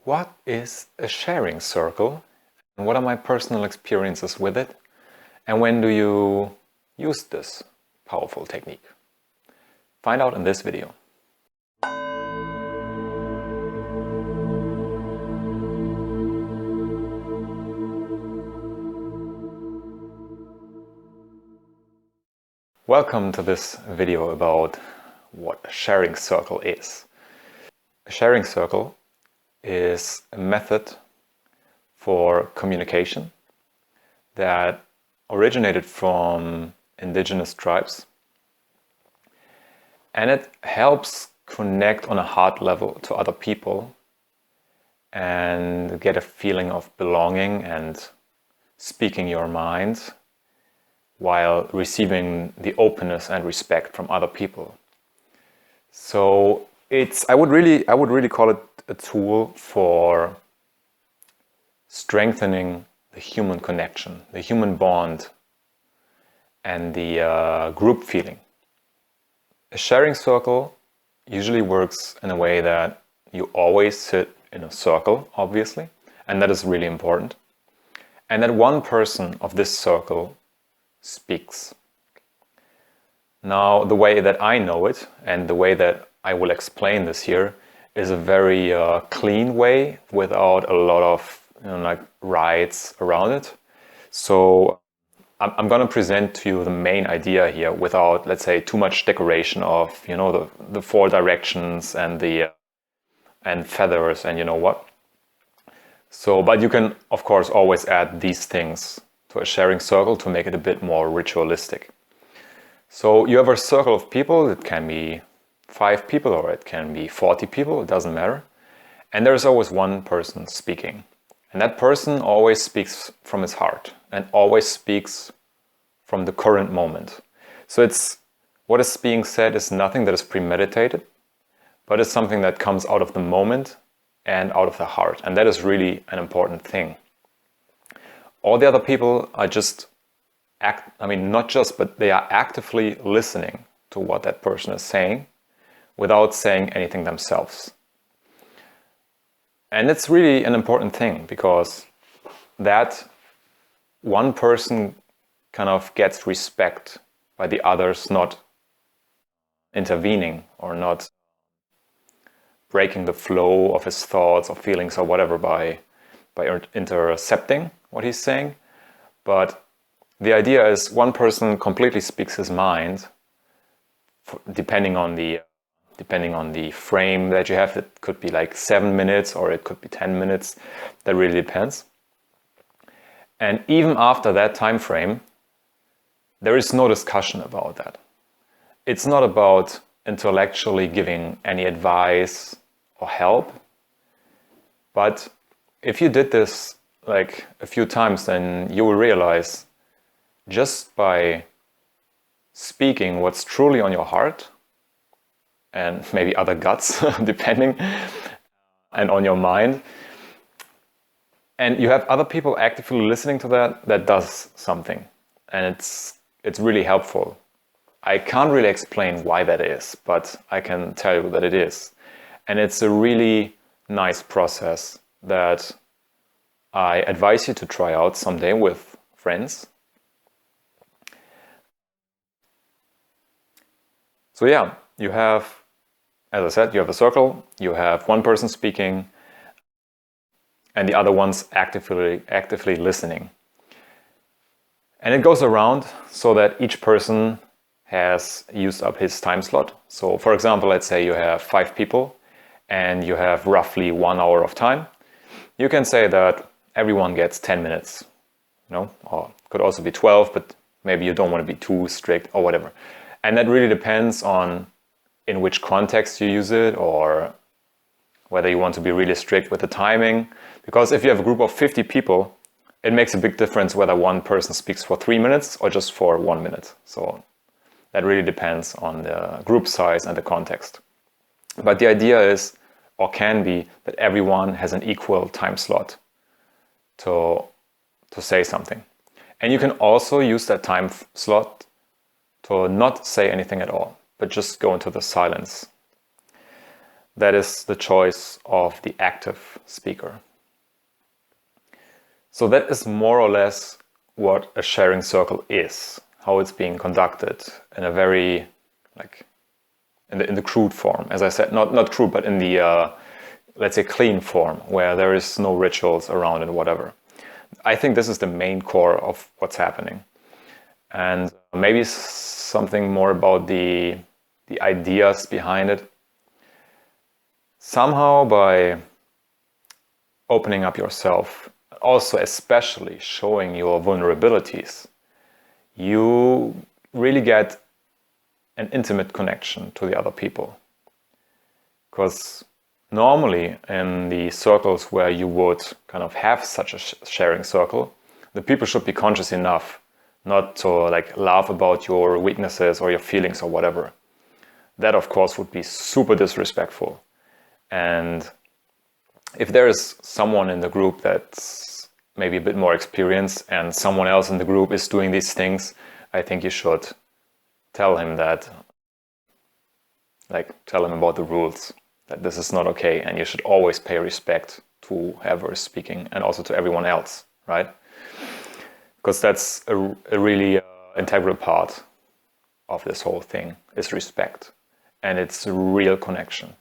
What is a sharing circle? And what are my personal experiences with it? And when do you use this powerful technique? Find out in this video. Welcome to this video about what a sharing circle is. A sharing circle is a method for communication that originated from indigenous tribes, and it helps connect on a heart level to other people and get a feeling of belonging and speaking your mind while receiving the openness and respect from other people. So I would really call it a tool for strengthening the human connection, the human bond, and the group feeling. A sharing circle usually works in a way that you always sit in a circle, obviously, and that is really important. And that one person of this circle speaks. Now, the way that I know it and the way that I will explain this here is a very clean way without a lot of rights around it. So I'm going to present to you the main idea here without, let's say, too much decoration of the four directions and and feathers and you know what. So, but you can of course always add these things to a sharing circle to make it a bit more ritualistic. So you have a circle of people. It can be 5 people or it can be 40 people, it doesn't matter. And there's always one person speaking. And that person always speaks from his heart and always speaks from the current moment. So what is being said is nothing that is premeditated, but it's something that comes out of the moment and out of the heart. And that is really an important thing. All the other people are but they are actively listening to what that person is saying without saying anything themselves. And it's really an important thing because that one person kind of gets respect by the others not intervening or not breaking the flow of his thoughts or feelings or whatever by intercepting what he's saying. But the idea is one person completely speaks his mind, depending on the frame that you have. It could be like 7 minutes or it could be 10 minutes. That really depends. And even after that time frame, there is no discussion about that. It's not about intellectually giving any advice or help. But if you did this like a few times, then you will realize just by speaking what's truly on your heart and maybe other guts, depending, and on your mind, and you have other people actively listening to that does something, and it's really helpful. I can't really explain why that is, but I can tell you that it is. And it's a really nice process that I advise you to try out someday with friends. So yeah, you have, as I said, you have a circle, you have one person speaking, and the other one's actively listening. And it goes around so that each person has used up his time slot. So for example, let's say you have 5 people and you have roughly 1 hour of time. You can say that everyone gets 10 minutes, or it could also be 12, but maybe you don't want to be too strict or whatever. And that really depends on in which context you use it or whether you want to be really strict with the timing. Because if you have a group of 50 people, it makes a big difference whether one person speaks for 3 minutes or just for 1 minute. So that really depends on the group size and the context. But the idea is, or can be, that everyone has an equal time slot to say something. And you can also use that time slot to not say anything at all, but just go into the silence. that is the choice of the active speaker. So that is more or less what a sharing circle is, how it's being conducted in a very, like, in the crude form, as I said, not crude, but in the, let's say, clean form, where there is no rituals around and whatever. I think this is the main core of what's happening. And maybe something more about the ideas behind it. Somehow by opening up yourself, also especially showing your vulnerabilities, you really get an intimate connection to the other people. Because normally in the circles where you would kind of have such a sharing circle, the people should be conscious enough not to like laugh about your weaknesses or your feelings or whatever. That of course would be super disrespectful. And if there is someone in the group that's maybe a bit more experienced and someone else in the group is doing these things, I think you should tell him that, like tell him about the rules, that this is not okay, and you should always pay respect to whoever is speaking and also to everyone else, right? Because that's a really integral part of this whole thing, is respect, and it's a real connection.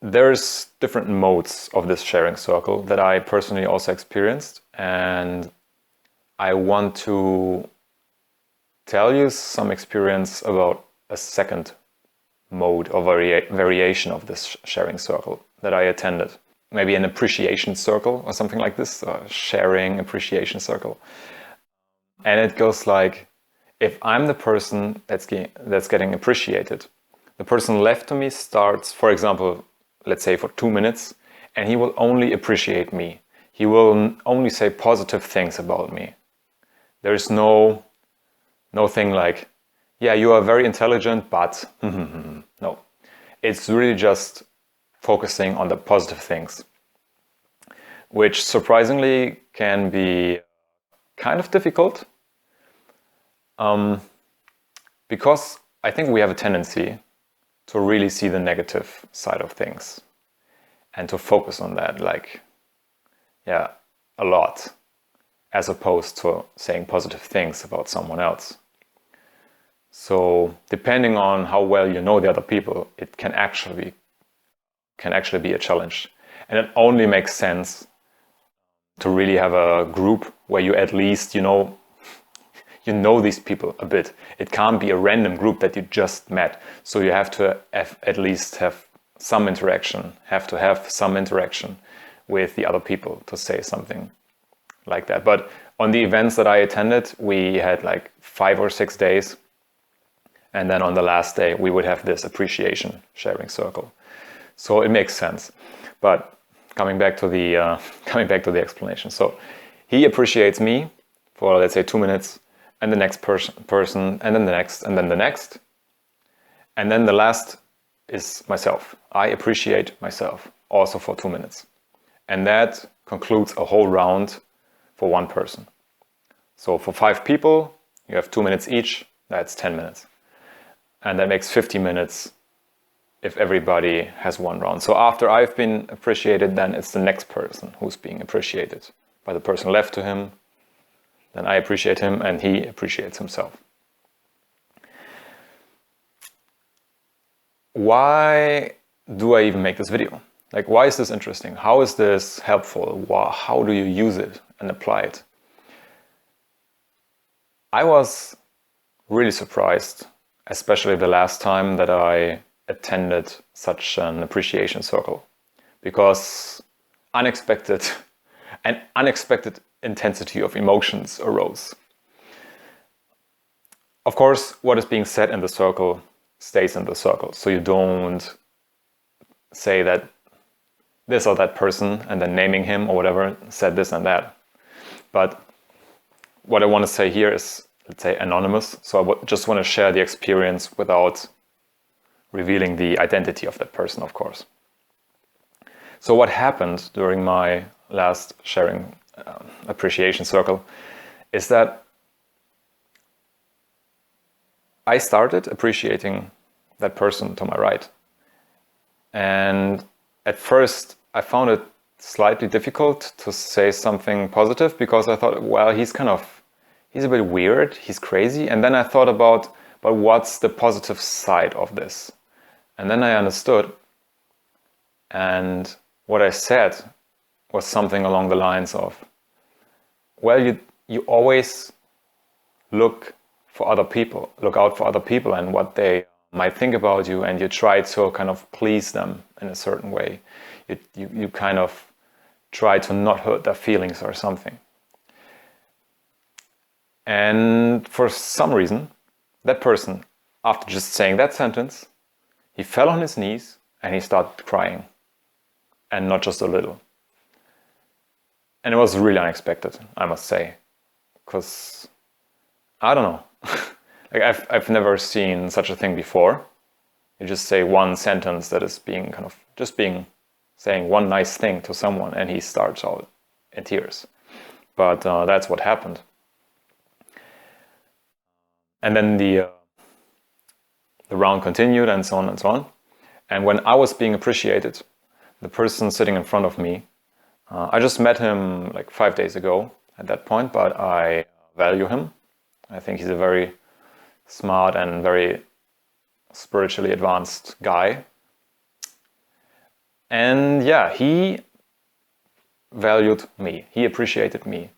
There's different modes of this sharing circle that I personally also experienced, and I want to tell you some experience about a second mode or variation of this sharing circle that I attended. Maybe an appreciation circle or something like this, a sharing appreciation circle. And it goes like, if I'm the person that's getting appreciated, the person left to me starts, for example, let's say for 2 minutes, and he will only appreciate me. He will only say positive things about me. There is no thing like, yeah, you are very intelligent, but no. It's really just focusing on the positive things, which surprisingly can be kind of difficult, because I think we have a tendency to really see the negative side of things and to focus on that, like, yeah, a lot, as opposed to saying positive things about someone else. So depending on how well you know the other people, it can actually be a challenge. And it only makes sense to really have a group where you at least, you know these people a bit. It can't be a random group that you just met. So you have to at least have some interaction, with the other people to say something like that. But on the events that I attended, we had like 5 or 6 days. And then on the last day, we would have this appreciation sharing circle. So it makes sense. But coming back to the explanation. So he appreciates me for, let's say, 2 minutes, and the next person, and then the next, and then the next. And then the last is myself. I appreciate myself also for 2 minutes. And that concludes a whole round for one person. So for 5 people, you have 2 minutes each, that's 10 minutes. And that makes 50 minutes if everybody has one round. So after I've been appreciated, then it's the next person who's being appreciated by the person left to him. Then I appreciate him and he appreciates himself. Why do I even make this video? Like, why is this interesting? How is this helpful? How do you use it and apply it? I was really surprised, especially the last time that I attended such an appreciation circle, because unexpected intensity of emotions arose. Of course, what is being said in the circle stays in the circle, so you don't say that this or that person and then naming him or whatever said this and that. But what I want to say here is, let's say, anonymous. So I just want to share the experience without revealing the identity of that person, of course. So what happened during my last sharing appreciation circle is that I started appreciating that person to my right. And at first I found it slightly difficult to say something positive because I thought, well, he's a bit weird, he's crazy. And then I thought about, but what's the positive side of this? And then I understood. And what I said was something along the lines of, well, you always look out for other people and what they might think about you, and you try to kind of please them in a certain way. You kind of try to not hurt their feelings or something. And for some reason, that person, after just saying that sentence, he fell on his knees and he started crying. And not just a little. And it was really unexpected, I must say. Because, I don't know. Like I've never seen such a thing before. You just say one sentence that is saying one nice thing to someone, and he starts out in tears. But that's what happened. And then the round continued, and so on and so on. And when I was being appreciated, the person sitting in front of me, I just met him like 5 days ago at that point, but I value him. I think he's a very smart and very spiritually advanced guy. And yeah, he valued me. He appreciated me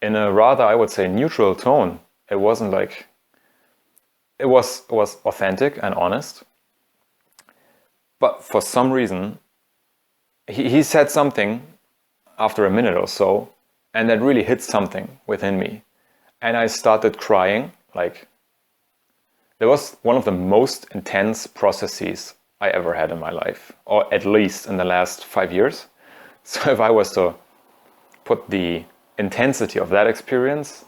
in a rather, I would say, neutral tone. It wasn't like, it was authentic and honest. But for some reason, he said something after a minute or so, and that really hit something within me. And I started crying. Like, it was one of the most intense processes I ever had in my life, or at least in the last 5 years. So if I was to put the intensity of that experience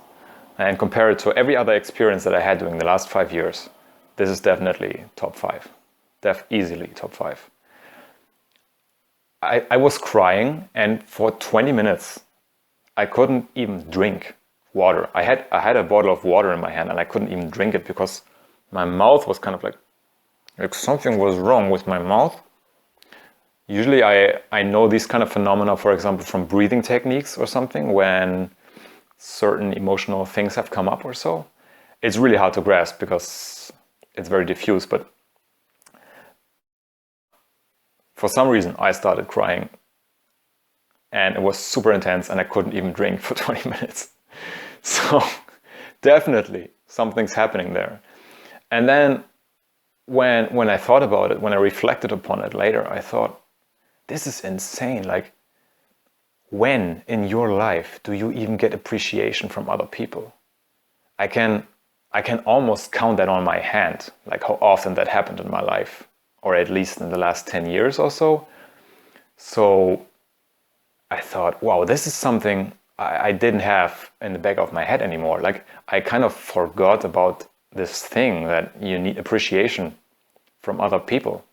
and compare it to every other experience that I had during the last 5 years, this is definitely top 5. Easily top 5. I was crying, and for 20 minutes, I couldn't even drink water. I had a bottle of water in my hand, and I couldn't even drink it because my mouth was kind of like something was wrong with my mouth. Usually I know these kind of phenomena, for example, from breathing techniques or something, when certain emotional things have come up or so. It's really hard to grasp because it's very diffuse, but for some reason I started crying, and it was super intense, and I couldn't even drink for 20 minutes. So definitely something's happening there. And then when I thought about it, when I reflected upon it later, I thought, this is insane. Like, when in your life do you even get appreciation from other people? I can almost count that on my hand, like how often that happened in my life, or at least in the last 10 years or so. So I thought, wow, this is something I didn't have in the back of my head anymore. Like, I kind of forgot about this thing that you need appreciation from other people.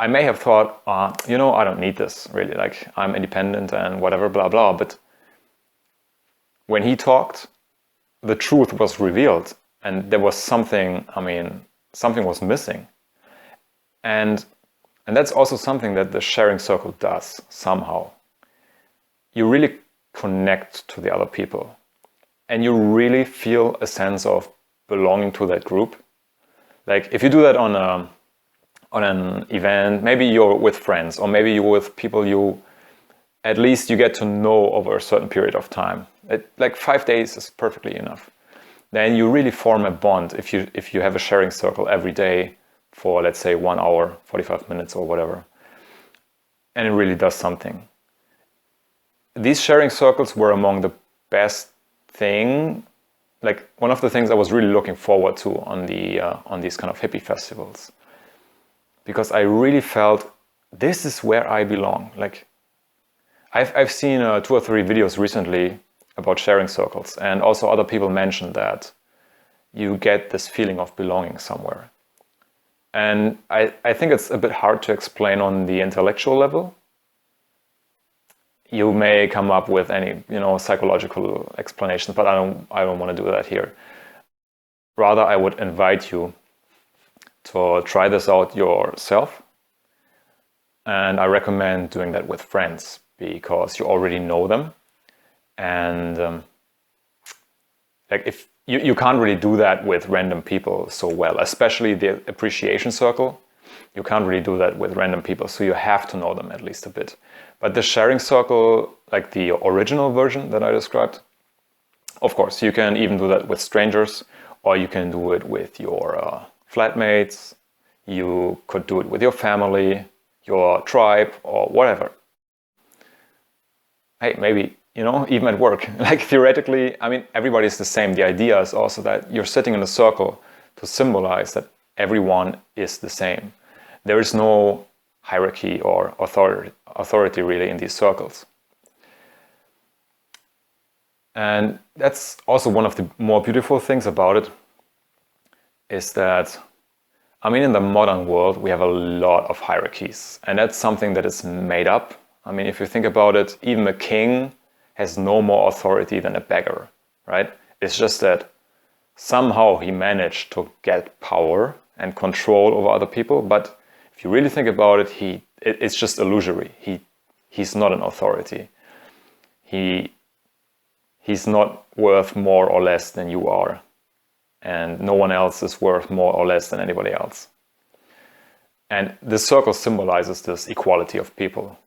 I may have thought, I don't need this really, like I'm independent and whatever, blah, blah. But when he talked, the truth was revealed, and there was something was missing. And that's also something that the sharing circle does somehow. You really connect to the other people, and you really feel a sense of belonging to that group. Like, if you do that on an event, maybe you're with friends, or maybe you're with people you get to know over a certain period of time. Like 5 days is perfectly enough. Then you really form a bond if you have a sharing circle every day for, let's say, 1 hour, 45 minutes or whatever. And it really does something. These sharing circles were among the best thing, like one of the things I was really looking forward to on these kind of hippie festivals. Because I really felt, this is where I belong. Like, I've seen 2 or 3 videos recently about sharing circles, and also other people mentioned that you get this feeling of belonging somewhere. And I think it's a bit hard to explain on the intellectual level. You may come up with any, psychological explanations, but I don't want to do that here. Rather, I would invite you to try this out yourself. And I recommend doing that with friends because you already know them. And like if you can't really do that with random people so well, especially the appreciation circle. You can't really do that with random people, so you have to know them at least a bit. But the sharing circle, like the original version that I described, of course, you can even do that with strangers, or you can do it with your flatmates. You could do it with your family, your tribe, or whatever. Hey, maybe, even at work. Like theoretically, I mean, everybody's the same. The idea is also that you're sitting in a circle to symbolize that everyone is the same. There is no hierarchy or authority really in these circles. And that's also one of the more beautiful things about it, is that, I mean, in the modern world, we have a lot of hierarchies, and that's something that is made up. I mean, if you think about it, even a king has no more authority than a beggar, right? It's just that somehow he managed to get power and control over other people, but if you really think about it, it's just illusory. He's not an authority. He's not worth more or less than you are, and no one else is worth more or less than anybody else. And this circle symbolizes this equality of people,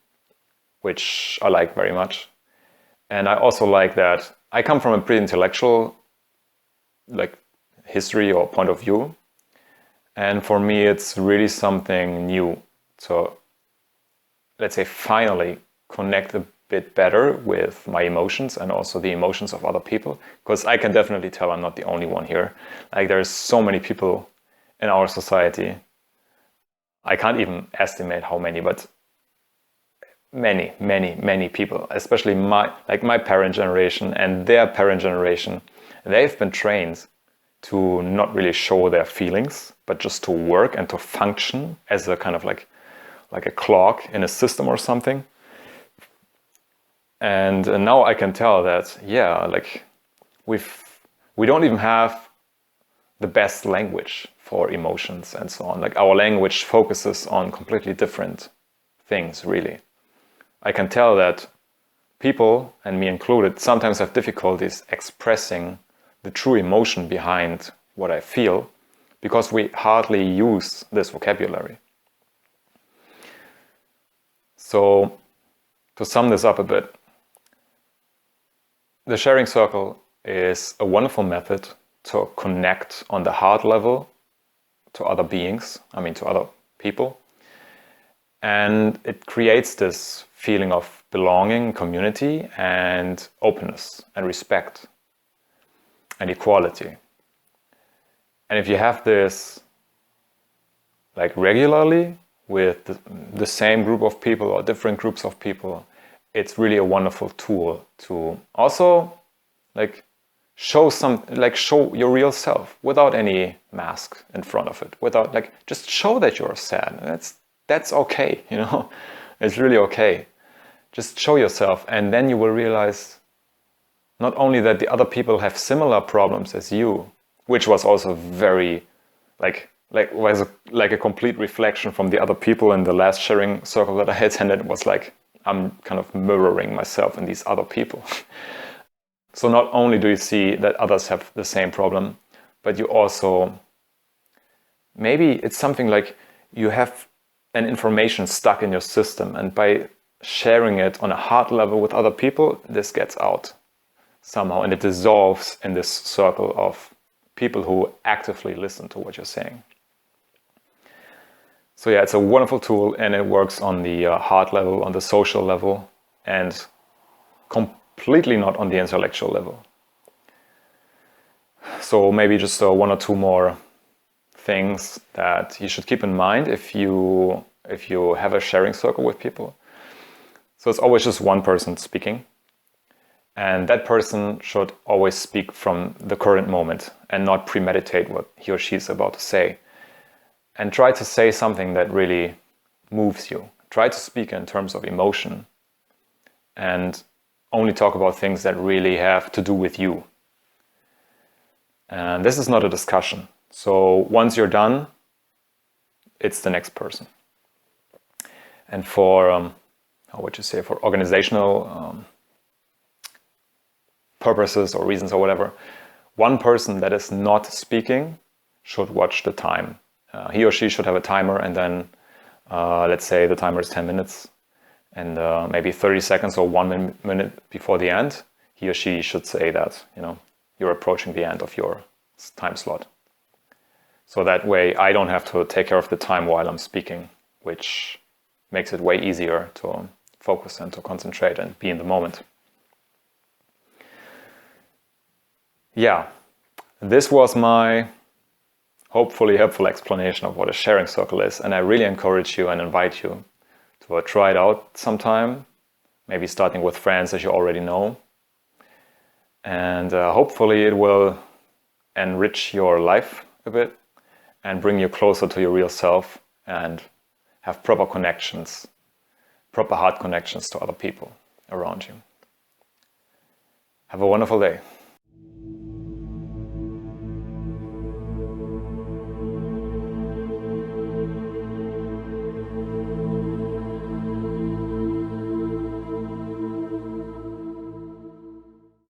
which I like very much. And I also like that I come from a pretty intellectual history or point of view. And for me, it's really something new to, let's say, finally connect a bit better with my emotions and also the emotions of other people. Because I can definitely tell I'm not the only one here. Like, there's so many people in our society. I can't even estimate how many, but many people, especially my parent generation and their parent generation, they've been trained to not really show their feelings, but just to work and to function as a kind of like a clock in a system or something. And now I can tell that, yeah, like we don't even have the best language for emotions and so on. Like, our language focuses on completely different things, really. I can tell that people, and me included, sometimes have difficulties expressing the true emotion behind what I feel, because we hardly use this vocabulary. So, to sum this up a bit, the sharing circle is a wonderful method to connect on the heart level to other beings, to other people. And it creates this feeling of belonging, community, and openness, and respect, and equality. And if you have this regularly with the same group of people or different groups of people, it's really a wonderful tool to also show your real self without any mask in front of it, without just show that you're sad. That's okay, it's really okay. Just show yourself, and then you will realize not only that the other people have similar problems as you, which was also very was a complete reflection from the other people in the last sharing circle that I attended. It was like I'm kind of mirroring myself in these other people. So not only do you see that others have the same problem, but you also, maybe it's something like you have an information stuck in your system, and by sharing it on a heart level with other people, this gets out somehow, and it dissolves in this circle of people who actively listen to what you're saying. So yeah, it's a wonderful tool, and it works on the heart level, on the social level, and completely not on the intellectual level. So maybe just one or two more things that you should keep in mind if you have a sharing circle with people. So it's always just one person speaking, and that person should always speak from the current moment and not premeditate what he or she is about to say. And try to say something that really moves you. Try to speak in terms of emotion and only talk about things that really have to do with you. And this is not a discussion. So once you're done, it's the next person. And for, how would you say, for organizational purposes or reasons or whatever, one person that is not speaking should watch the time. He or she should have a timer, and then let's say the timer is 10 minutes, and maybe 30 seconds or 1 minute before the end, he or she should say that, you know, you're approaching the end of your time slot. So that way I don't have to take care of the time while I'm speaking, which makes it way easier to focus and to concentrate and be in the moment. Yeah, this was my hopefully helpful explanation of what a sharing circle is, and I really encourage you and invite you to try it out sometime, maybe starting with friends as you already know, and hopefully it will enrich your life a bit and bring you closer to your real self and have proper connections, proper heart connections to other people around you. Have a wonderful day.